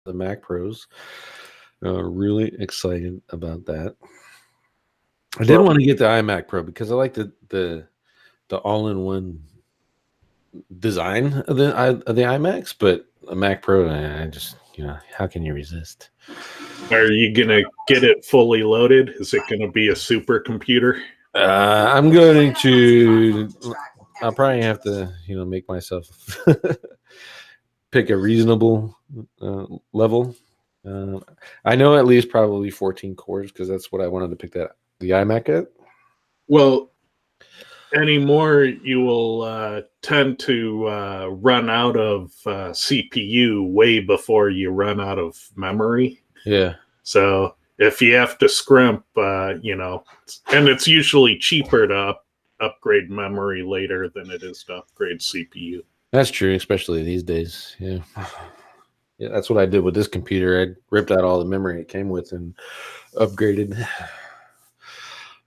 the Mac Pros. Really excited about that. I did want to get the iMac Pro because I like the all-in-one design of the iMacs, but a Mac Pro, I just, how can you resist? Are you gonna get it fully loaded? Is it gonna be a supercomputer? I'm going to. I'll probably have to, make myself pick a reasonable level. I know at least probably 14 cores because that's what I wanted to pick the iMac at. Well, anymore you will tend to run out of CPU way before you run out of memory. Yeah. So if you have to scrimp, and it's usually cheaper to upgrade memory later than it is to upgrade CPU. That's true, especially these days. Yeah. Yeah, that's what I did with this computer. I ripped out all the memory it came with and upgraded.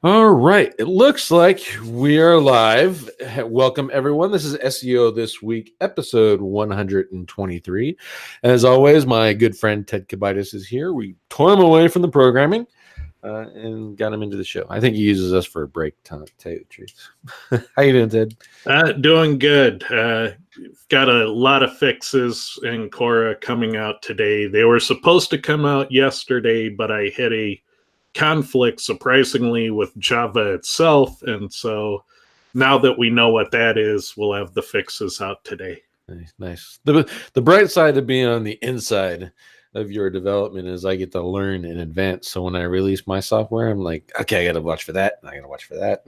All right. It looks like we are live. Welcome, everyone. This is SEO This Week, episode 123. As always, my good friend Ted Kabaitis is here. We tore him away from the programming and got him into the show. I think he uses us for a break time, to tell you the truth. How you doing, Ted? Doing good. Got a lot of fixes in Cora coming out today. They were supposed to come out yesterday, but I hit a conflict, surprisingly, with Java itself. And so now that we know what that is, we'll have the fixes out today. Nice. The bright side of being on the inside of your development is I get to learn in advance. So when I release my software, I'm like, okay, I got to watch for that. I got to watch for that.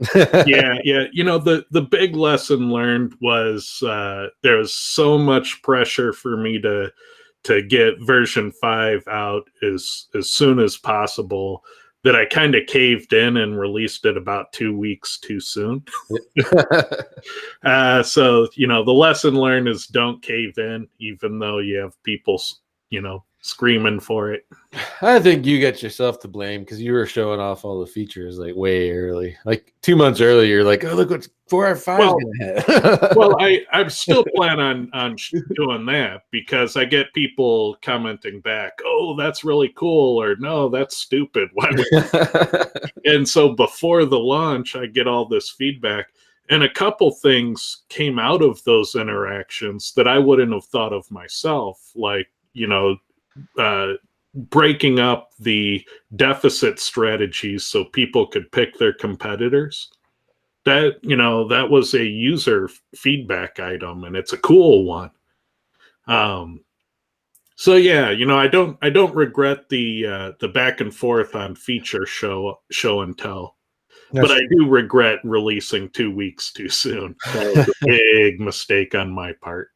Yeah. The big lesson learned was there was so much pressure for me to get version 5 out as soon as possible that I kind of caved in and released it about 2 weeks too soon. So, the lesson learned is don't cave in, even though you have people, screaming for it. I think you got yourself to blame because you were showing off all the features like way early. Like 2 months earlier, you're like, oh, look what 4 or 5 is going to have. Well, I still plan on doing that because I get people commenting back, oh, that's really cool, or no, that's stupid. Why would And so before the launch, I get all this feedback. And a couple things came out of those interactions that I wouldn't have thought of myself, like, breaking up the deficit strategies so people could pick their competitors. That was a user feedback item, and it's a cool one. So yeah, I don't regret the back and forth on feature show and tell. But I do regret releasing 2 weeks too soon. That was a big mistake on my part.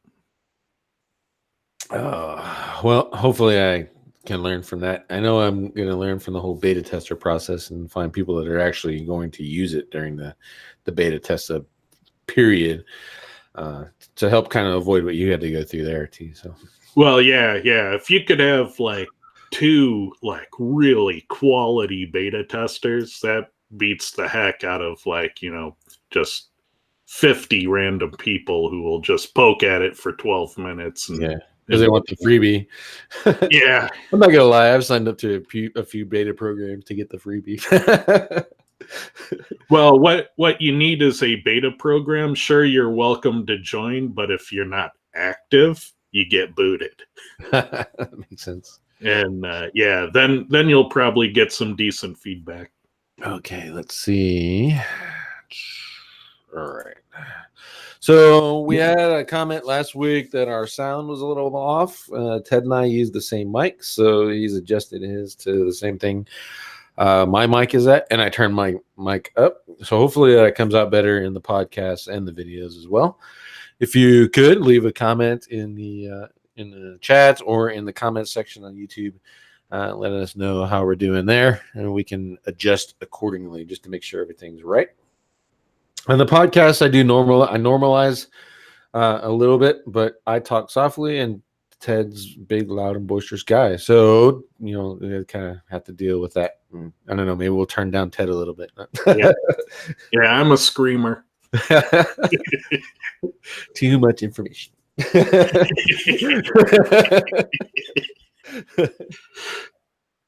Well, hopefully I can learn from that. I know I'm going to learn from the whole beta tester process and find people that are actually going to use it during the beta test period to help kind of avoid what you had to go through there, too. So, well, yeah. If you could have like 2 like really quality beta testers, that beats the heck out of just 50 random people who will just poke at it for 12 minutes. And, because they want the freebie. Yeah. I'm not going to lie. I've signed up to a few beta programs to get the freebie. Well, what you need is a beta program. Sure, you're welcome to join, but if you're not active, you get booted. That makes sense. And then you'll probably get some decent feedback. Okay, let's see. All right. So we had a comment last week that our sound was a little off. Ted and I used the same mic, so he's adjusted his to the same thing my mic is at, and I turned my mic up. So hopefully that comes out better in the podcast and the videos as well. If you could leave a comment in the chat or in the comment section on YouTube, letting us know how we're doing there, and we can adjust accordingly just to make sure everything's right. On the podcast, I normalize a little bit, but I talk softly, and Ted's big, loud, and boisterous guy. So, we kind of have to deal with that. I don't know. Maybe we'll turn down Ted a little bit. Yeah, I'm a screamer. Too much information.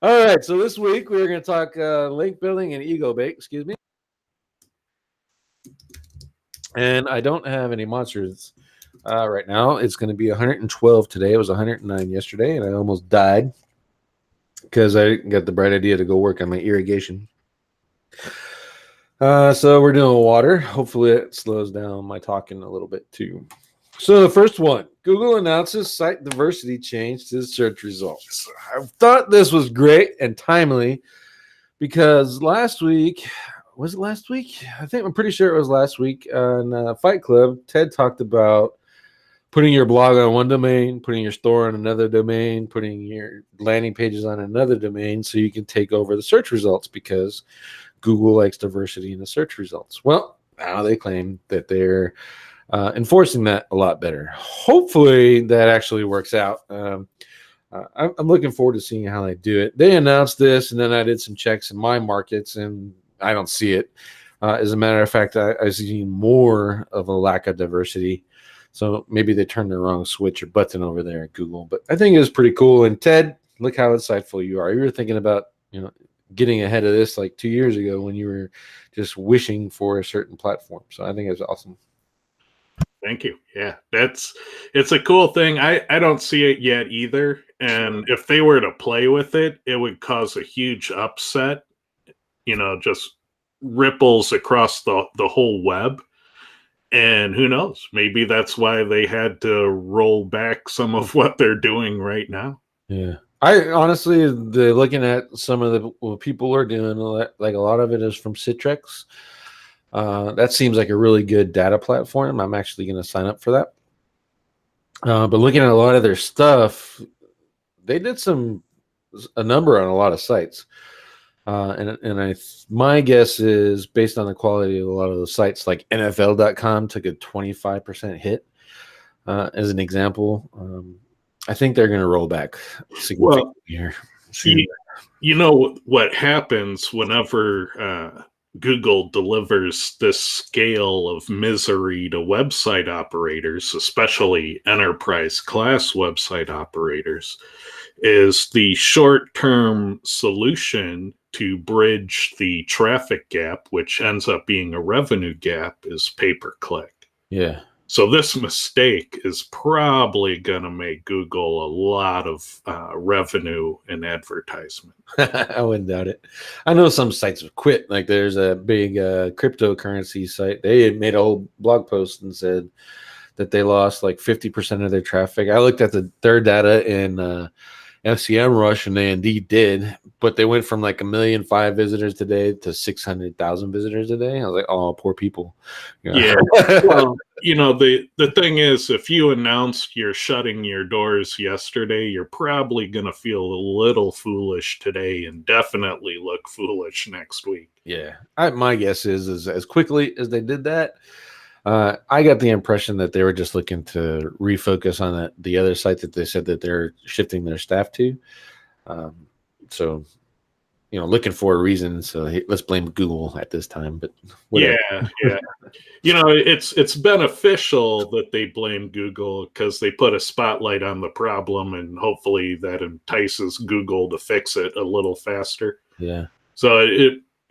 All right, so this week we're going to talk link building and ego bait. Excuse me. And I don't have any monsters right now. It's going to be 112 today. It was 109 yesterday, and I almost died because I got the bright idea to go work on my irrigation. So we're doing water. Hopefully it slows down my talking a little bit too. So the first one, Google announces site diversity change to search results. I thought this was great and timely because last week, was it last week? I'm pretty sure it was last week on Fight Club. Ted talked about putting your blog on one domain, putting your store on another domain, putting your landing pages on another domain so you can take over the search results because Google likes diversity in the search results. Well, now they claim that they're enforcing that a lot better. Hopefully that actually works out. I'm looking forward to seeing how they do it. They announced this, and then I did some checks in my markets, and I don't see it. As a matter of fact, I see more of a lack of diversity. So maybe they turned the wrong switch or button over there at Google. But I think it was pretty cool. And Ted, look how insightful you are. You were thinking about, getting ahead of this like 2 years ago when you were just wishing for a certain platform. So I think it's awesome. Thank you. Yeah, it's a cool thing. I don't see it yet either. And if they were to play with it, it would cause a huge upset, just ripples across the whole web. And who knows? Maybe that's why they had to roll back some of what they're doing right now. Yeah. I honestly, looking at some of what people are doing, like a lot of it is from Citrix. That seems like a really good data platform. I'm actually going to sign up for that. But looking at a lot of their stuff, they did a number on a lot of sites. My guess is based on the quality of a lot of the sites, like NFL.com took a 25% hit as an example. I think they're going to roll back significantly here. You know what happens whenever Google delivers this scale of misery to website operators, especially enterprise class website operators, is the short-term solution to bridge the traffic gap, which ends up being a revenue gap, is pay-per-click. Yeah. So this mistake is probably going to make Google a lot of revenue and advertisement. I wouldn't doubt it. I know some sites have quit. Like there's a big cryptocurrency site. They had made a whole blog post and said that they lost like 50% of their traffic. I looked at their data in FCM Rush, and they indeed did, but they went from like 1,000,005 visitors today to 600,000 visitors a day. I was like, oh, poor people. Yeah. Well, the thing is, if you announced you're shutting your doors yesterday, you're probably going to feel a little foolish today and definitely look foolish next week. Yeah. My guess is as quickly as they did that, I got the impression that they were just looking to refocus on the other site that they said that they're shifting their staff to. So, looking for a reason. So let's blame Google at this time. But whatever. Yeah. It's beneficial that they blame Google because they put a spotlight on the problem, and hopefully that entices Google to fix it a little faster. Yeah. So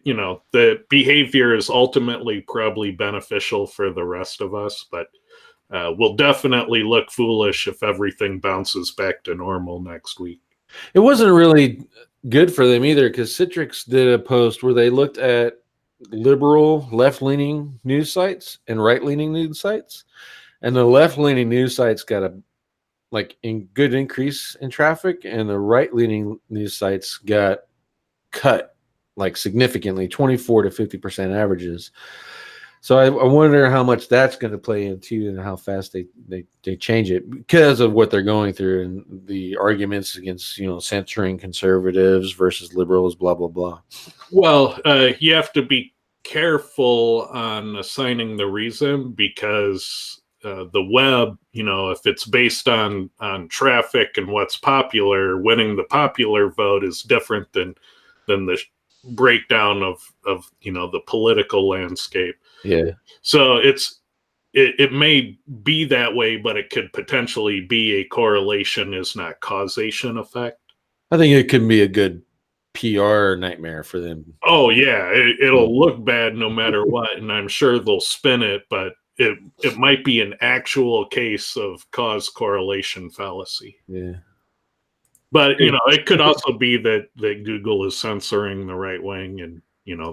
the behavior is ultimately probably beneficial for the rest of us, but we'll definitely look foolish if everything bounces back to normal next week. It wasn't really good for them either because Citrix did a post where they looked at liberal, left-leaning news sites and right-leaning news sites, and the left-leaning news sites got a good increase in traffic, and the right-leaning news sites got cut significantly, 24 to 50% averages. So I wonder how much that's going to play into and how fast they change it because of what they're going through and the arguments against, censoring conservatives versus liberals, blah, blah, blah. Well, you have to be careful on assigning the reason because the web, if it's based on traffic and what's popular, winning the popular vote is different than the breakdown of the political landscape. Yeah. So it may be that way, but it could potentially be a correlation is not causation effect. I think it can be a good PR nightmare for them. Oh yeah, it'll look bad no matter what, and I'm sure they'll spin it, but it might be an actual case of cause correlation fallacy. Yeah. But it could also be that Google is censoring the right wing, and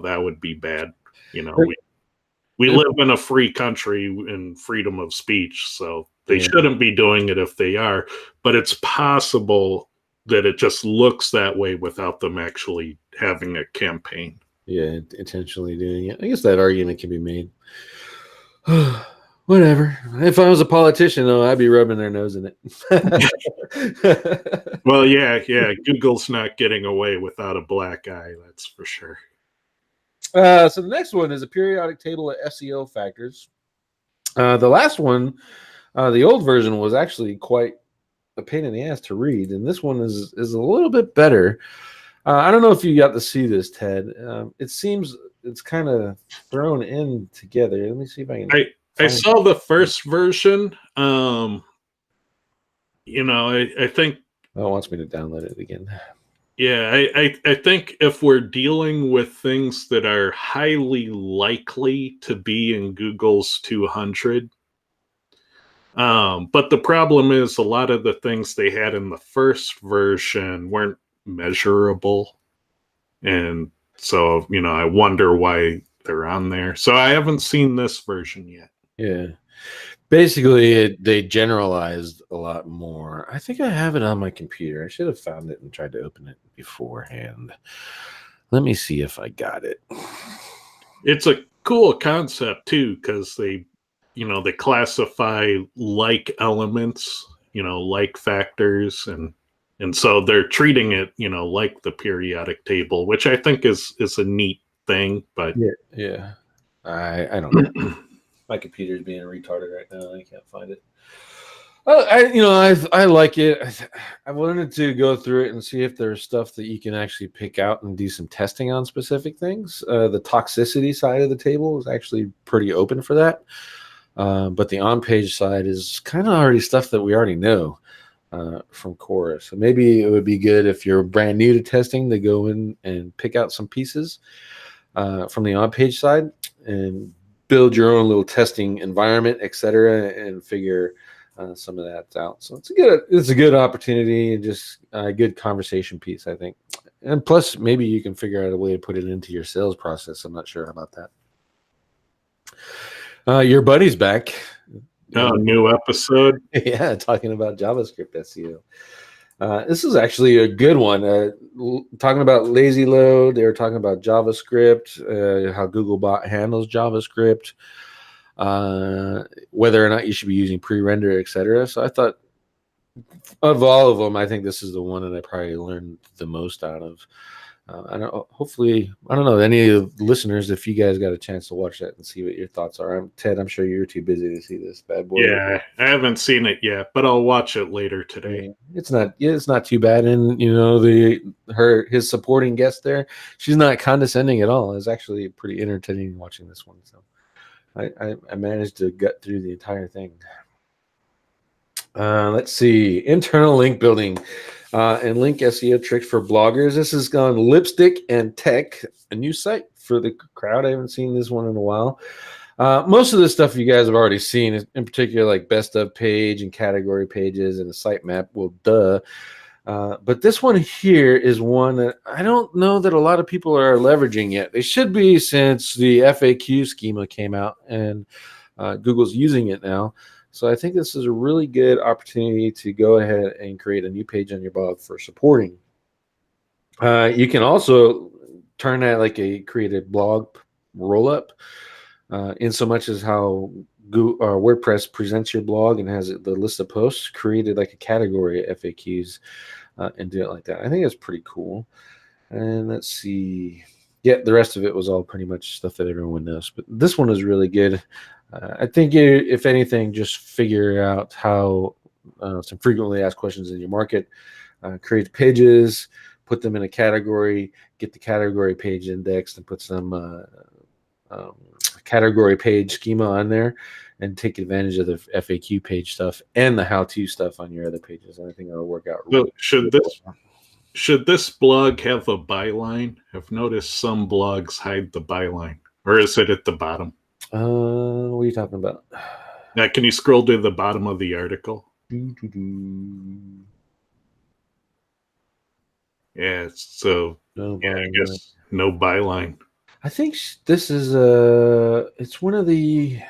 that would be bad. We live in a free country and freedom of speech, so they shouldn't be doing it if they are. But it's possible that it just looks that way without them actually having a campaign. Yeah, intentionally doing it. I guess that argument can be made. Whatever. If I was a politician, though, I'd be rubbing their nose in it. Well, yeah. Google's not getting away without a black eye, that's for sure. So the next one is a periodic table of SEO factors. The last one, the old version, was actually quite a pain in the ass to read, and this one is a little bit better. I don't know if you got to see this, Ted. It seems it's kind of thrown in together. Let me see if I can. I saw the first version. I think. Oh, it wants me to download it again. Yeah, I think if we're dealing with things that are highly likely to be in Google's 200, but the problem is a lot of the things they had in the first version weren't measurable. And so, I wonder why they're on there. So I haven't seen this version yet. Yeah. Basically, they generalized a lot more. I think I have it on my computer. I should have found it and tried to open it beforehand. Let me see if I got it. It's a cool concept, too, because they classify like elements, like factors, and so they're treating it, like the periodic table, which I think is a neat thing. But yeah. I don't know. My computer's being retarded right now. I can't find it. I like it. I wanted to go through it and see if there's stuff that you can actually pick out and do some testing on specific things. The toxicity side of the table is actually pretty open for that. But the on-page side is kind of already stuff that we already know from Quora. So maybe it would be good if you're brand new to testing to go in and pick out some pieces from the on-page side and build your own little testing environment, etc., and figure some of that out. So it's a good opportunity and just a good conversation piece, I think. And plus, maybe you can figure out a way to put it into your sales process. I'm not sure about that. Your buddy's back. Oh, new episode. Yeah, talking about JavaScript SEO. This is actually a good one. Talking about lazy load, they were talking about JavaScript, how Googlebot handles JavaScript, whether or not you should be using pre-render, etc. So I thought, of all of them, I think this is the one that I probably learned the most out of. I don't know, any of the listeners, if you guys got a chance to watch that and see what your thoughts are. Ted, I'm sure you're too busy to see this bad boy. Yeah, I haven't seen it yet, but I'll watch it later today. It's not too bad. And his supporting guest there, she's not condescending at all. It's actually pretty entertaining watching this one. So I managed to gut through the entire thing. Let's see, internal link building and link SEO tricks for bloggers. This is on Lipstick and Tech, a new site for the crowd. I haven't seen this one in a while. Most of the stuff you guys have already seen, in particular like best of page and category pages and a sitemap. Well, duh. But this one here is one that I don't know that a lot of people are leveraging yet. They should be, since the FAQ schema came out and Google's using it now. So I think this is a really good opportunity to go ahead and create a new page on your blog for supporting. You can also turn that create a blog roll-up in so much as how WordPress presents your blog and has the list of posts created like a category of FAQs and do it like that. I think it's pretty cool. And let's see. Yeah, the rest of it was all pretty much stuff that everyone knows. But this one is really good. I think if anything, just figure out how some frequently asked questions in your market, create pages, put them in a category, get the category page indexed, and put some category page schema on there, and take advantage of the FAQ page stuff and the how-to stuff on your other pages. And I think it'll work out. Should this Should this blog have a byline? I've noticed some blogs hide the byline, or is it at the bottom? What are you talking about? Now, can you scroll to the bottom of the article? Yeah, so No yeah, I byline. guess no byline. I think this is it's one of the.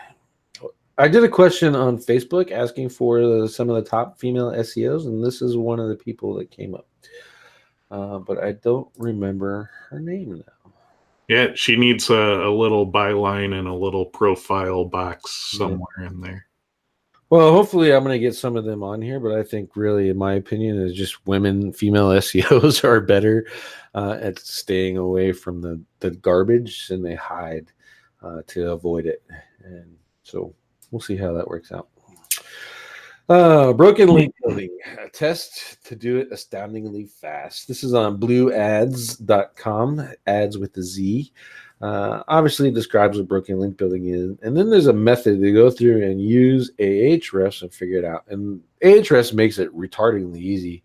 I did a question on Facebook asking for some of the top female SEOs, and this is one of the people that came up. But I don't remember her name now. Yeah, she needs a little byline and a little profile box somewhere in there. Well, hopefully I'm going to get some of them on here, but I think really, in my opinion, is just female SEOs are better at staying away from the garbage, and they hide to avoid it. And so we'll see how that works out. Broken link building, a test to do it astoundingly fast. This is on blueads.com, ads with the Z. Obviously, it describes what broken link building is. And then there's a method to go through and use Ahrefs and figure it out. And Ahrefs makes it retardingly easy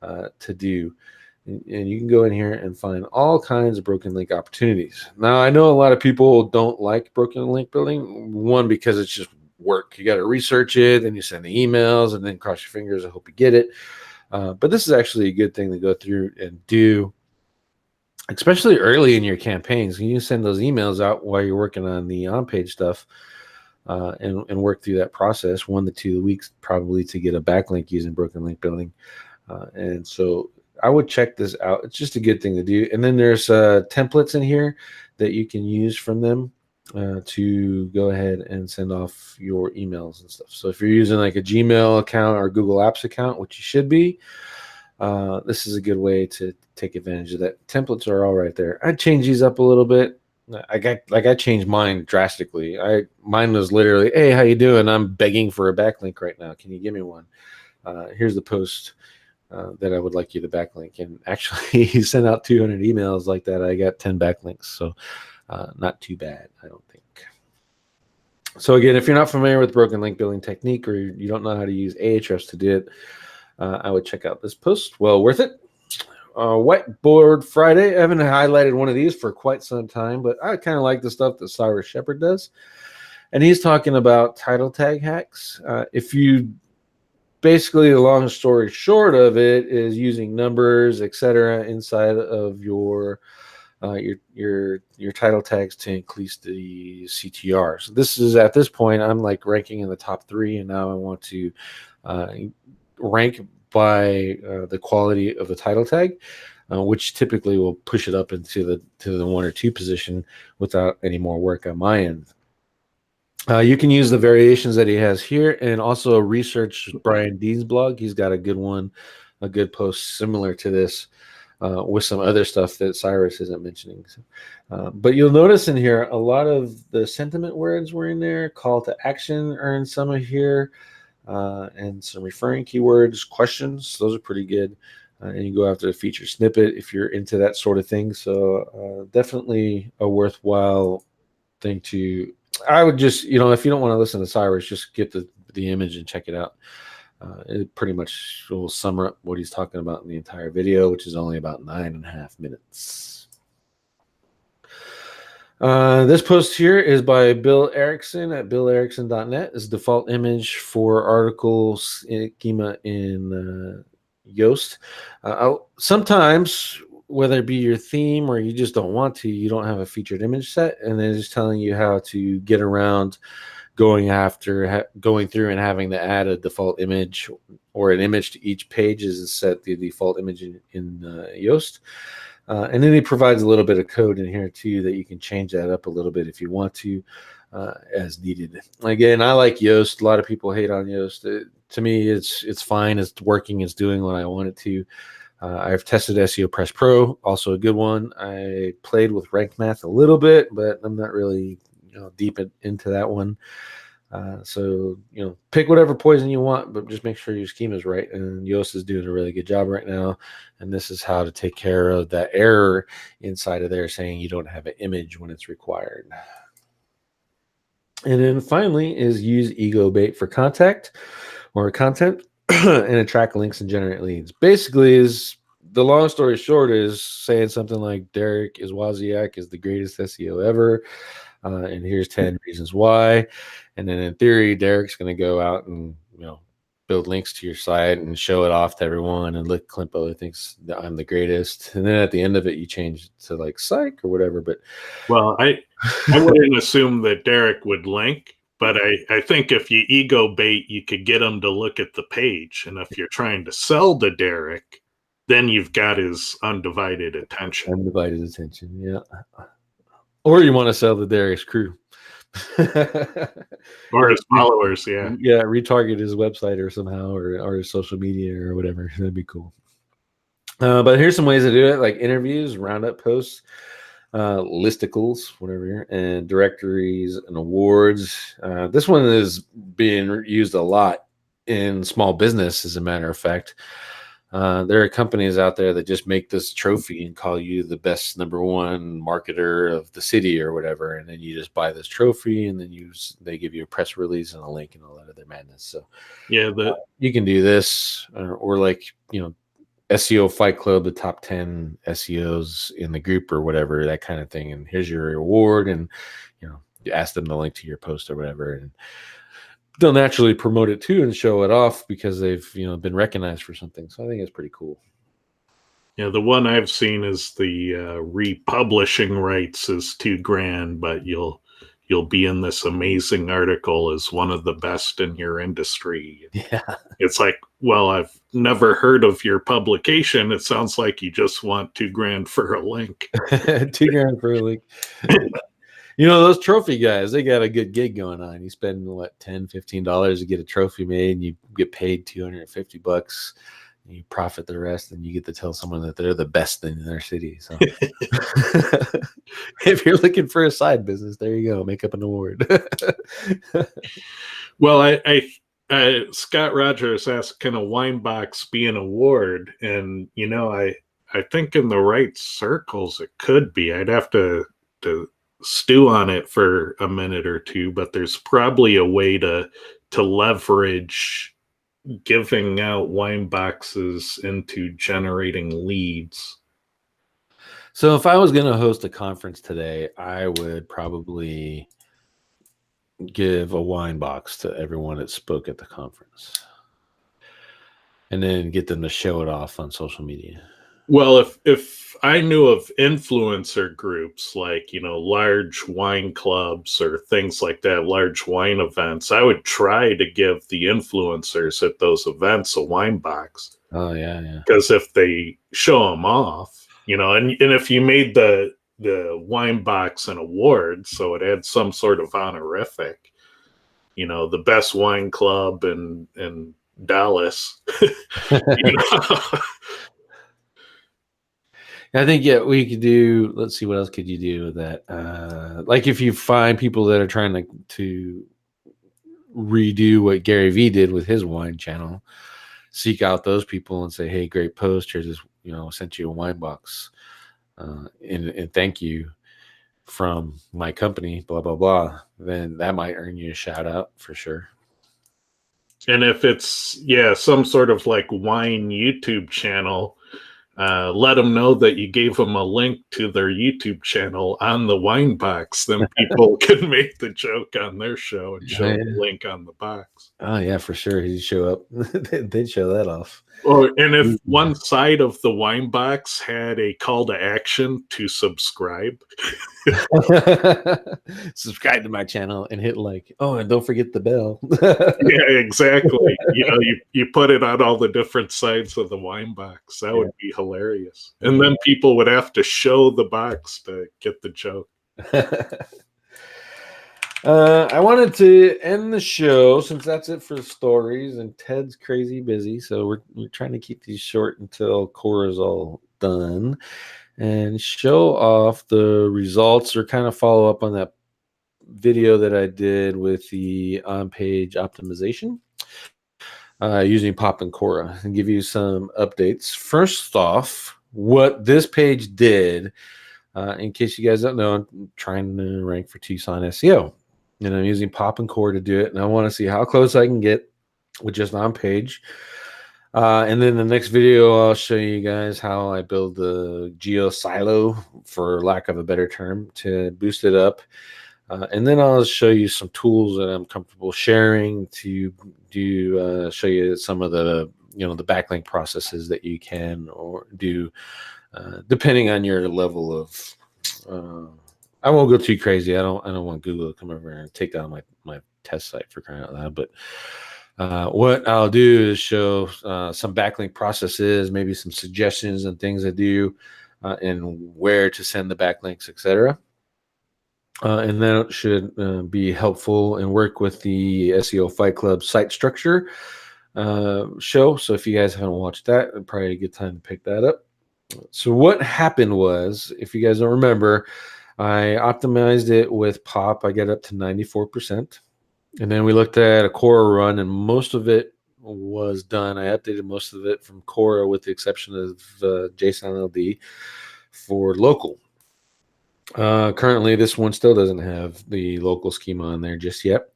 to do. And you can go in here and find all kinds of broken link opportunities. Now, I know a lot of people don't like broken link building. One, because it's just work. You got to research it, and you send the emails, and then cross your fingers. I hope you get it. But this is actually a good thing to go through and do, especially early in your campaigns. You can send those emails out while you're working on the on-page stuff and work through that process 1 to 2 weeks probably to get a backlink using broken link building. And so I would check this out. It's just a good thing to do. And then there's templates in here that you can use from them to go ahead and send off your emails and stuff. So if you're using like a Gmail account or Google Apps account, which you should be, this is a good way to take advantage of that. Templates are all right there. I'd change these up a little bit. I changed mine drastically. Mine was literally, hey, how you doing? I'm begging for a backlink right now. Can you give me one? Here's the post that I would like you to backlink. And actually, he sent out 200 emails like that. I got 10 backlinks. So not too bad, I don't think. So again, if you're not familiar with broken link building technique, or you don't know how to use Ahrefs to do it, I would check out this post. Well worth it. Whiteboard Friday. I haven't highlighted one of these for quite some time, but I kind of like the stuff that Cyrus Shepard does. And he's talking about title tag hacks. If you basically, the long story short of it is using numbers, etc., inside of your title tags to increase the CTR. So this is, at this point, I'm like ranking in the top 3, and now I want to rank by the quality of the title tag, which typically will push it up into the 1 or 2 position without any more work on my end. You can use the variations that he has here, and also research Brian Dean's blog. He's got a good one, a good post similar to this, with some other stuff that Cyrus isn't mentioning. But you'll notice in here a lot of the sentiment words were in there. Call to action are in some of here, and some referring keywords, questions. Those are pretty good. And you go after the feature snippet if you're into that sort of thing. So definitely a worthwhile thing to. I would just, if you don't want to listen to Cyrus, just get the image and check it out. It pretty much will sum up what he's talking about in the entire video, which is only about 9.5 minutes. This post here is by Bill Erickson at billerickson.net. It's default image for article schema in Yoast. Sometimes, whether it be your theme or you just don't want to, you don't have a featured image set, and then it's telling you how to get around going through and having to add a default image or an image to each page is set the default image in Yoast. And then he provides a little bit of code in here too that you can change that up a little bit if you want to, as needed. Again, I like Yoast. A lot of people hate on Yoast. To me, it's fine. It's working. It's doing what I want it to. I've tested SEO Press Pro, also a good one. I played with Rank Math a little bit, but I'm not really deep into that one. So pick whatever poison you want, but just make sure your schema is right. And Yoast is doing a really good job right now. And this is how to take care of that error inside of there saying you don't have an image when it's required. And then finally is use ego bait for content and attract links and generate leads. Basically is the long story short is saying something like Derek Wozniak is the greatest SEO ever, and here's 10 reasons why. And then in theory, Derek's going to go out and build links to your site and show it off to everyone, and look, Klimpo thinks that I'm the greatest. And then at the end of it, you change it to like psych or whatever. But well, I wouldn't assume that Derek would link, but I think if you ego bait, you could get him to look at the page. And if you're trying to sell to Derek, then you've got his undivided attention. Undivided attention, yeah. Or you want to sell to Derek's crew. Or his followers, yeah. Yeah, retarget his website or somehow, or his social media or whatever. That'd be cool. But here's some ways to do it, like interviews, roundup posts, listicles, whatever, and directories and awards. This one is being used a lot in small business, as a matter of fact. There are companies out there that just make this trophy and call you the best #1 marketer of the city or whatever, and then you just buy this trophy, and then they give you a press release and a link and all that other madness. So yeah, you can do this, or like SEO Fight Club, the top 10 SEOs in the group or whatever, that kind of thing. And here's your reward, and you ask them to link to your post or whatever, and they'll naturally promote it too and show it off because they've been recognized for something. So I think it's pretty cool. Yeah, the one I've seen is the republishing rights is $2,000, but you'll be in this amazing article as one of the best in your industry. Yeah, it's like, well, I've never heard of your publication. It sounds like you just want $2,000 for a link. $2,000 for a link. Those trophy guys, they got a good gig going on. You spend what, $10, $15 to get a trophy made, and you get paid $250. And you profit the rest, and you get to tell someone that they're the best in their city. So if you're looking for a side business, there you go. Make up an award. Well, I Scott Rogers asked, can a wine box be an award? And I think in the right circles it could be. I'd have to stew on it for a minute or two, but there's probably a way to leverage giving out wine boxes into generating leads. So if I was going to host a conference today, I would probably give a wine box to everyone that spoke at the conference, and then get them to show it off on social media. Well, if I knew of influencer groups like, large wine clubs or things like that, large wine events, I would try to give the influencers at those events a wine box. Oh, yeah. Because if they show them off, and if you made the wine box an award, so it had some sort of honorific, the best wine club in Dallas, I think, we could do, let's see, what else could you do with that? Like if you find people that are trying to redo what Gary Vee did with his wine channel, seek out those people and say, hey, great post. Here's this, sent you a wine box. And thank you from my company, blah, blah, blah. Then that might earn you a shout out for sure. And if it's, some sort of like wine YouTube channel, let them know that you gave them a link to their YouTube channel on the wine box. Then people can make the joke on their show and show the link on the box. Oh yeah, for sure. He'd show up. They'd show that off. And if one side of the wine box had a call to action to subscribe, subscribe to my channel and hit like. Oh, and don't forget the bell. Yeah, exactly. You put it on all the different sides of the wine box. That would be hilarious. And then people would have to show the box to get the joke. I wanted to end the show, since that's it for the stories, and Ted's crazy busy, so we're trying to keep these short until Cora's all done, and show off the results, or kind of follow up on that video that I did with the on-page optimization using Pop and Cora, and give you some updates. First off, what this page did, in case you guys don't know, I'm trying to rank for Tucson SEO. And I'm using Pop and Core to do it. And I want to see how close I can get with just on page. And then the next video, I'll show you guys how I build the geo silo, for lack of a better term, to boost it up. And then I'll show you some tools that I'm comfortable sharing to do, show you some of the, the backlink processes that you can or do, depending on your level of, I won't go too crazy. I don't want Google to come over and take down my test site, for crying out loud. But what I'll do is show some backlink processes, maybe some suggestions and things I do, and where to send the backlinks, etc. And that should be helpful and work with the SEO Fight Club site structure show. So if you guys haven't watched that, it'd probably a good time to pick that up. So what happened was, if you guys don't remember, I optimized it with pop. I got up to 94%. And then we looked at a Quora run, and most of it was done. I updated most of it from Quora, with the exception of JSON LD for local. Currently, this one still doesn't have the local schema on there just yet.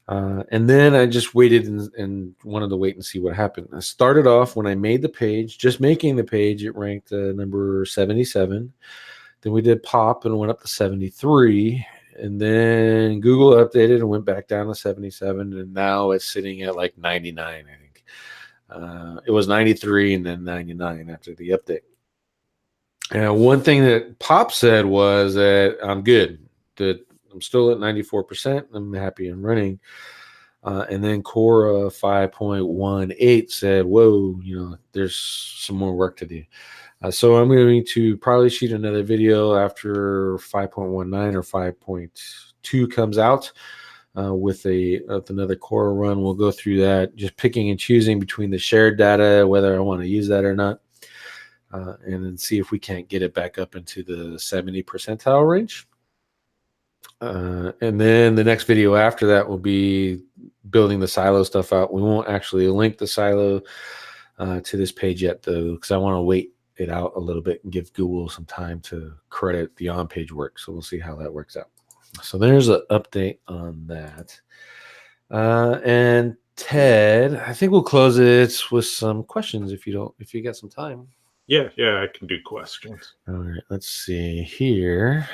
And then I just waited and wanted to wait and see what happened. I started off, when I made the page, just making the page, it ranked number 77. Then we did pop and went up to 73. And then Google updated and went back down to 77. And now it's sitting at like 99, I think. It was 93 and then 99 after the update. And one thing that Pop said was that I'm good, that I'm still at 94%. I'm happy and running. And then Quora 5.18 said, whoa, there's some more work to do. So I'm going to probably shoot another video after 5.19 or 5.2 comes out with another Quora run. We'll go through that, just picking and choosing between the shared data, whether I want to use that or not. And then see if we can't get it back up into the 70 percentile range. And then the next video after that will be building the silo stuff out. We won't actually link the silo to this page yet, though, because I want to wait it out a little bit and give Google some time to credit the on-page work. So we'll see how that works out. So there's an update on that. And Ted, I think we'll close it with some questions if you got some time. Yeah, I can do questions. All right, let's see here.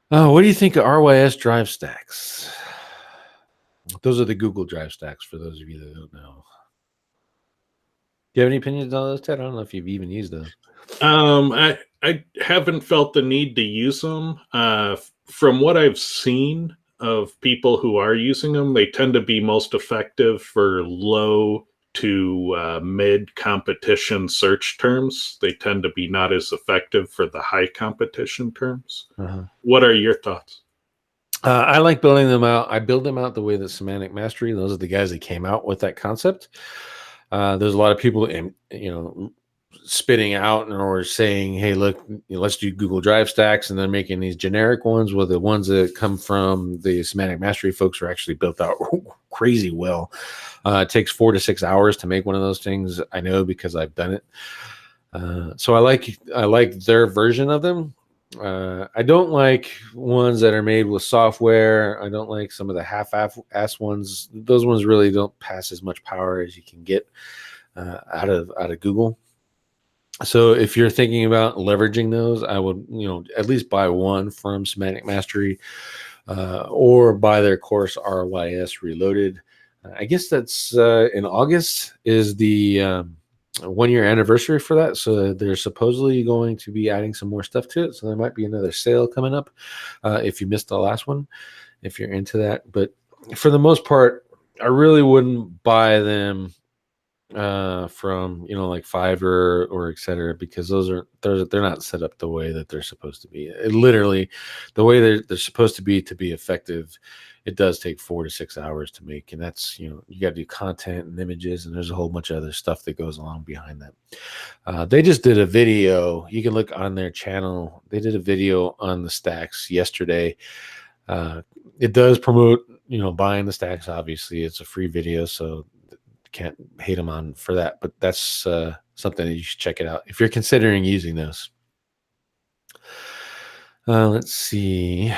What do you think of RYS drive stacks? Those are the Google drive stacks, for those of you that don't know. Do you have any opinions on those, Ted? I don't know if you've even used those. I haven't felt the need to use them. From what I've seen of people who are using them, they tend to be most effective for low to mid competition search terms. They tend to be not as effective for the high competition terms. What are your thoughts? I like building them out. I build them out the way that Semantic Mastery, those are the guys that came out with that concept. There's a lot of people spitting out or saying, hey, look, let's do Google Drive stacks, and then making these generic ones. Well, the ones that come from the Semantic Mastery folks are actually built out crazy well. It takes 4 to 6 hours to make one of those things. I know, because I've done it. So I like their version of them. I don't like ones that are made with software. I don't like some of the half-ass ones. Those ones really don't pass as much power as you can get out of Google. So if you're thinking about leveraging those, I would at least buy one from Semantic Mastery, or buy their course RYS Reloaded. I guess that's in August is the 1-year anniversary for that. So they're supposedly going to be adding some more stuff to it. So there might be another sale coming up if you missed the last one, if you're into that. But for the most part, I really wouldn't buy them from like Fiverr or etc., because they're not set up the way that they're supposed to be. Literally, the way they're supposed to be effective, it does take 4 to 6 hours to make, and that's you got to do content and images, and there's a whole bunch of other stuff that goes along behind that. They just did a video. You can look on their channel. They did a video on the stacks yesterday. It does promote buying the stacks. Obviously, it's a free video, so can't hate them on for that, but that's something that you should check it out if you're considering using those. Let's see.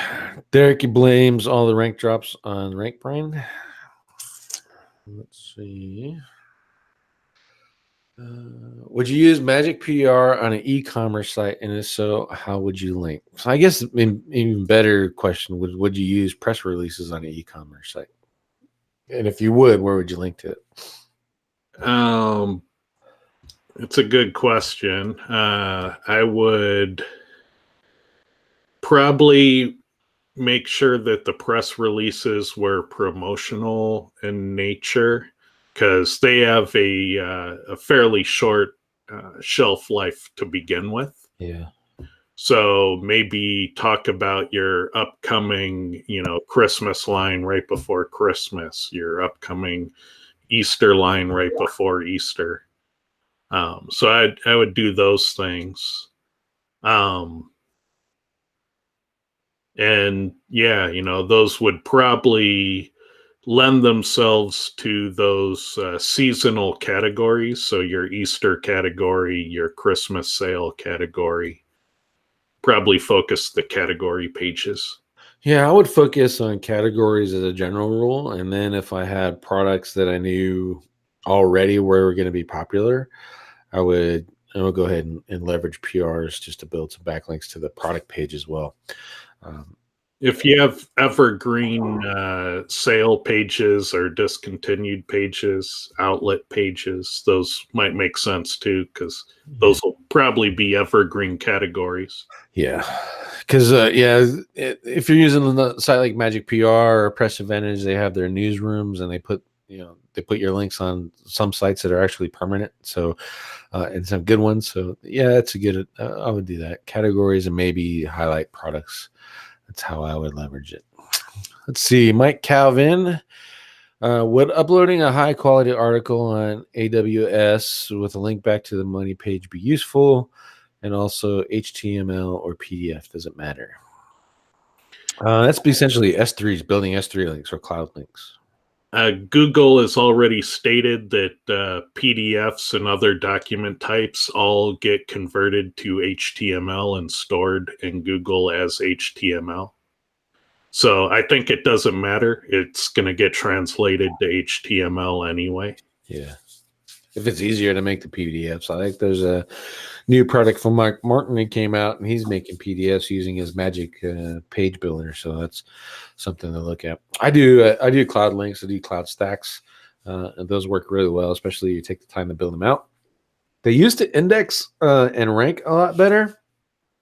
Derek blames all the rank drops on RankBrain. Let's see. Would you use Magic PR on an e-commerce site, and if so, how would you link? So I guess an even better question would you use press releases on an e-commerce site? And if you would, where would you link to it? It's a good question. I would probably make sure that the press releases were promotional in nature, because they have a fairly short shelf life to begin with. Yeah. So maybe talk about your upcoming, Christmas line right before Christmas, your upcoming Easter line right before Easter. So I would do those things. And yeah, those would probably lend themselves to those seasonal categories. So your Easter category, your Christmas sale category, probably focus the category pages. Yeah, I would focus on categories as a general rule. And then if I had products that I knew already were going to be popular, I would go ahead and leverage PRs just to build some backlinks to the product page as well. If you have evergreen sale pages or discontinued pages, outlet pages, those might make sense too, because those will probably be evergreen categories. Yeah, because if you're using the site like Magic PR or Press Advantage, they have their newsrooms and they put your links on some sites that are actually permanent. So and some good ones. So yeah, it's a good. I would do that. Categories and maybe highlight products. That's how I would leverage it. Let's see, Mike Calvin. Would uploading a high quality article on AWS with a link back to the money page be useful? And also HTML or PDF, doesn't matter. That's essentially S3's building S3 links or cloud links. Google has already stated that PDFs and other document types all get converted to HTML and stored in Google as HTML. So I think it doesn't matter. It's going to get translated to HTML anyway. Yeah. If it's easier to make the PDFs, I think there's a new product from Mike Martin that came out, and he's making PDFs using his Magic page builder. So that's something to look at. I do cloud links. I do cloud stacks, and those work really well, especially you take the time to build them out. They used to index and rank a lot better,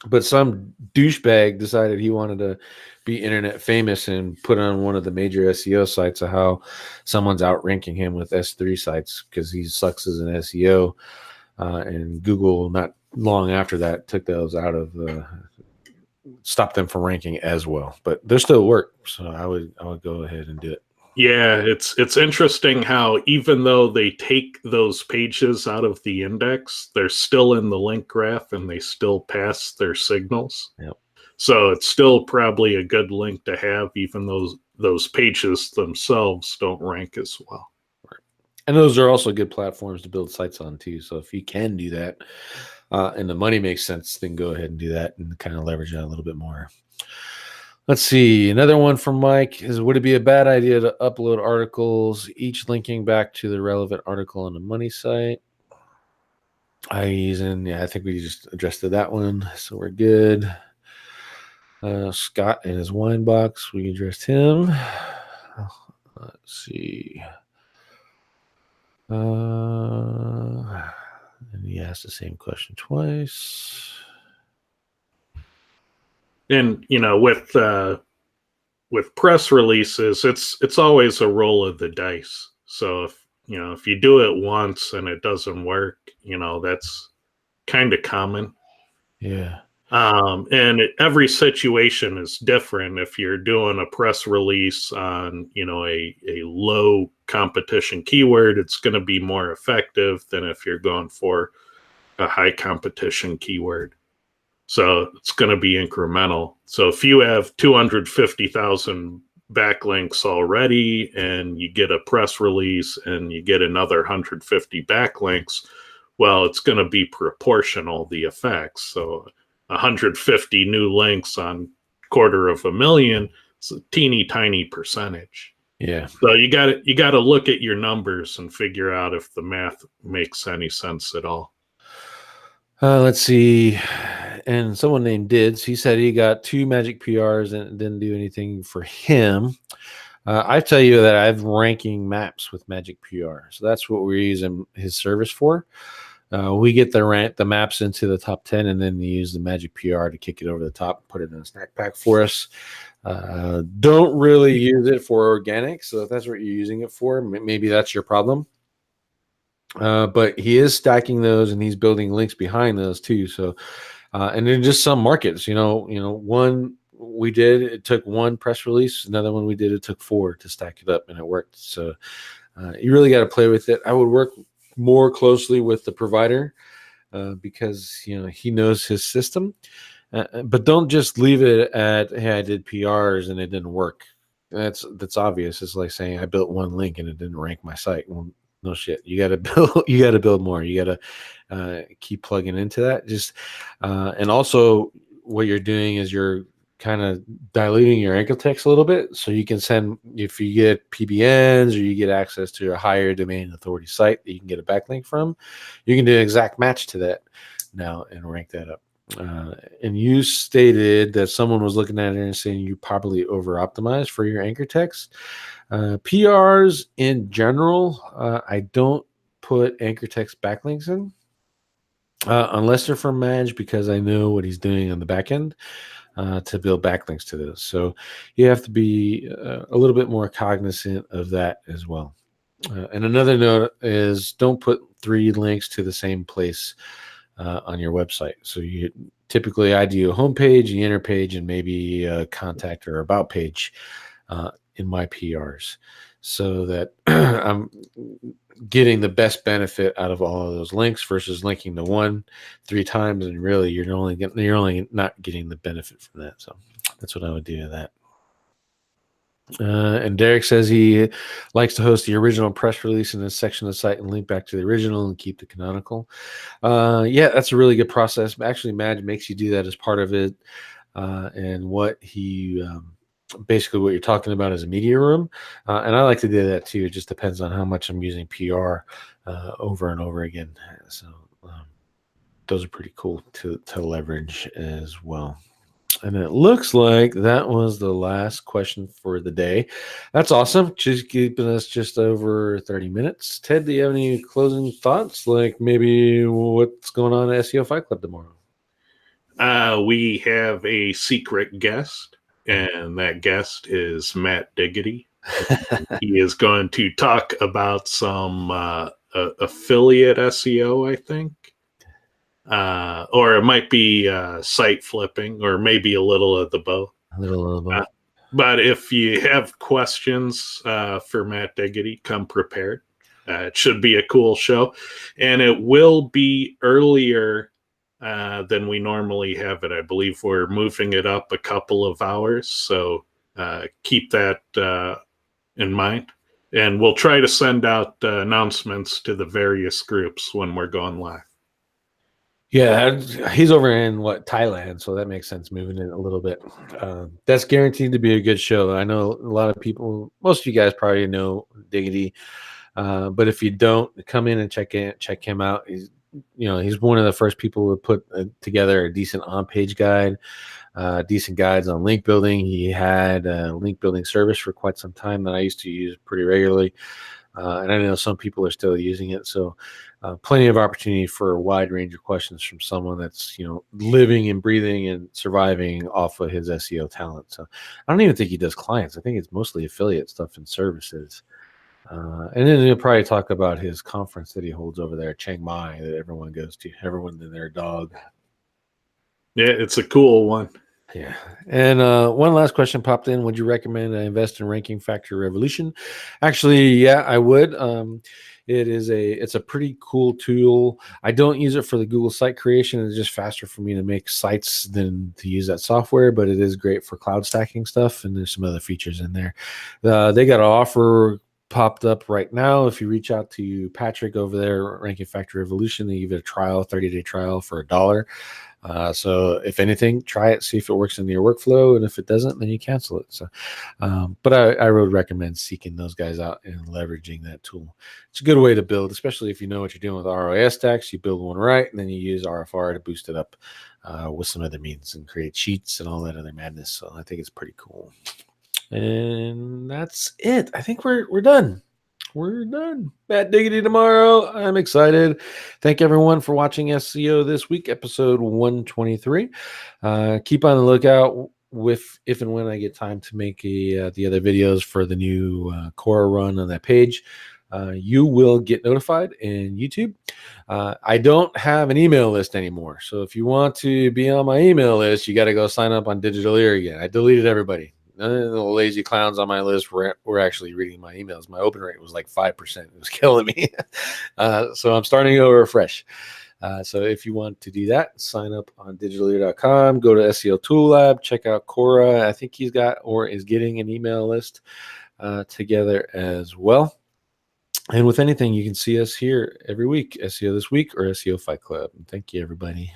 but some douchebag decided he wanted to be internet famous and put on one of the major SEO sites of how someone's outranking him with S3 sites because he sucks as an SEO. And Google, not long after that, took those out of, stopped them from ranking as well. But they still work, so I would go ahead and do it. Yeah, it's interesting how even though they take those pages out of the index, they're still in the link graph and they still pass their signals. Yep. So it's still probably a good link to have, even though those pages themselves don't rank as well. Right. And those are also good platforms to build sites on too. So if you can do that and the money makes sense, then go ahead and do that and kind of leverage that a little bit more. Let's see. Another one from Mike is, would it be a bad idea to upload articles, each linking back to the relevant article on the money site? I think we just addressed that one. So we're good. Scott and his wine box, we addressed him. Let's see. And he asked the same question twice. And with press releases, it's always a roll of the dice. So if you do it once and it doesn't work, that's kind of common. Yeah. And every situation is different. If you're doing a press release on a low competition keyword, it's going to be more effective than if you're going for a high competition keyword. So it's going to be incremental. So if you have 250,000 backlinks already and you get a press release and you get another 150 backlinks, well, it's going to be proportional, the effects. So 150 new links on 250,000 is a teeny tiny percentage. Yeah. So you got to look at your numbers and figure out if the math makes any sense at all. Let's see. And someone named Dids, he said he got 2 magic PRs and it didn't do anything for him. I tell you that I've ranking maps with magic PR. So that's what we're using his service for. We get the maps into the top 10 and then use the magic PR to kick it over the top, put it in a snack pack for us. Don't really use it for organic. So if that's what you're using it for, maybe that's your problem. But he is stacking those and he's building links behind those too. So, and then just some markets, one we did, it took 1 press release. Another one we did, it took 4 to stack it up and it worked. So you really got to play with it. I would work more closely with the provider because, he knows his system, but don't just leave it at, hey, I did PRs and it didn't work. That's obvious. It's like saying I built 1 link and it didn't rank my site. Well, no shit. You got to build. You got to build more. You got to keep plugging into that. Just and also what you're doing is you're kind of diluting your anchor text a little bit, so you can send, if you get PBNs or you get access to a higher domain authority site that you can get a backlink from, you can do an exact match to that now and rank that up. And you stated that someone was looking at it and saying you probably over optimized for your anchor text. PRs in general, I don't put anchor text backlinks in unless they're from Madge, because I know what he's doing on the back end to build backlinks to those. So you have to be a little bit more cognizant of that as well. And another note is don't put 3 links to the same place on your website. So you typically, I do a homepage, the inner page, and maybe a contact or about page in my PRs, so that I'm getting the best benefit out of all of those links versus linking to 1 3 times, and really you're only not getting the benefit from that. So that's what I would do to that. And Derek says he likes to host the original press release in a section of the site and link back to the original and keep the canonical. Yeah, that's a really good process. Actually, Madge makes you do that as part of it. And what he basically what you're talking about is a media room. And I like to do that too. It just depends on how much I'm using PR over and over again. So those are pretty cool to leverage as well. And it looks like that was the last question for the day. That's awesome. Just keeping us just over 30 minutes. Ted, do you have any closing thoughts? Like maybe what's going on at SEO Fight Club tomorrow? We have a secret guest, and that guest is Matt Diggity. He is going to talk about some affiliate SEO, I think. Or it might be site flipping, or maybe a little of the both. A little of both. But if you have questions for Matt Diggity, come prepared. It should be a cool show. And it will be earlier than we normally have it. I believe we're moving it up a couple of hours. So keep that in mind. And we'll try to send out announcements to the various groups when we're going live. Yeah, he's over in Thailand, so that makes sense, moving it a little bit. That's guaranteed to be a good show. I know a lot of people, most of you guys probably know Diggity, but if you don't, come in and check him out. He's one of the first people to put together a decent on-page guide, decent guides on link building. He had a link building service for quite some time that I used to use pretty regularly. And I know some people are still using it. So plenty of opportunity for a wide range of questions from someone that's, living and breathing and surviving off of his SEO talent. So I don't even think he does clients. I think it's mostly affiliate stuff and services. And then he'll probably talk about his conference that he holds over there, Chiang Mai, that everyone goes to, everyone and their dog. Yeah, it's a cool one. Yeah. And one last question popped in. Would you recommend I invest in Ranking Factor Revolution? Actually, yeah, I would. It's a pretty cool tool. I don't use it for the Google site creation. It's just faster for me to make sites than to use that software, but it is great for cloud stacking stuff. And there's some other features in there. They got an offer popped up right now. If you reach out to Patrick over there, Ranking Factor Revolution, they give it a trial, 30-day trial for $1. So if anything, try it, see if it works in your workflow, and if it doesn't, then you cancel it. So, but I would recommend seeking those guys out and leveraging that tool. It's a good way to build, especially if you know what you're doing with ROAS stacks. You build one right, and then you use RFR to boost it up with some other means and create sheets and all that other madness. So I think it's pretty cool. And that's it. I think we're done. We're done. Matt Diggity tomorrow. I'm excited. Thank everyone for watching SEO this week, episode 123. Keep on the lookout with if and when I get time to make the other videos for the new Quora run on that page. You will get notified in YouTube. I don't have an email list anymore. So if you want to be on my email list, you got to go sign up on Digital Ear again. I deleted everybody. None of the lazy clowns on my list were actually reading my emails. My open rate was like 5%. It was killing me. So I'm starting to go refresh. So if you want to do that, sign up on digitalear.com, go to SEO Tool Lab, check out Quora. I think he's got or is getting an email list together as well. And with anything, you can see us here every week, SEO This Week or SEO Fight Club. And thank you, everybody.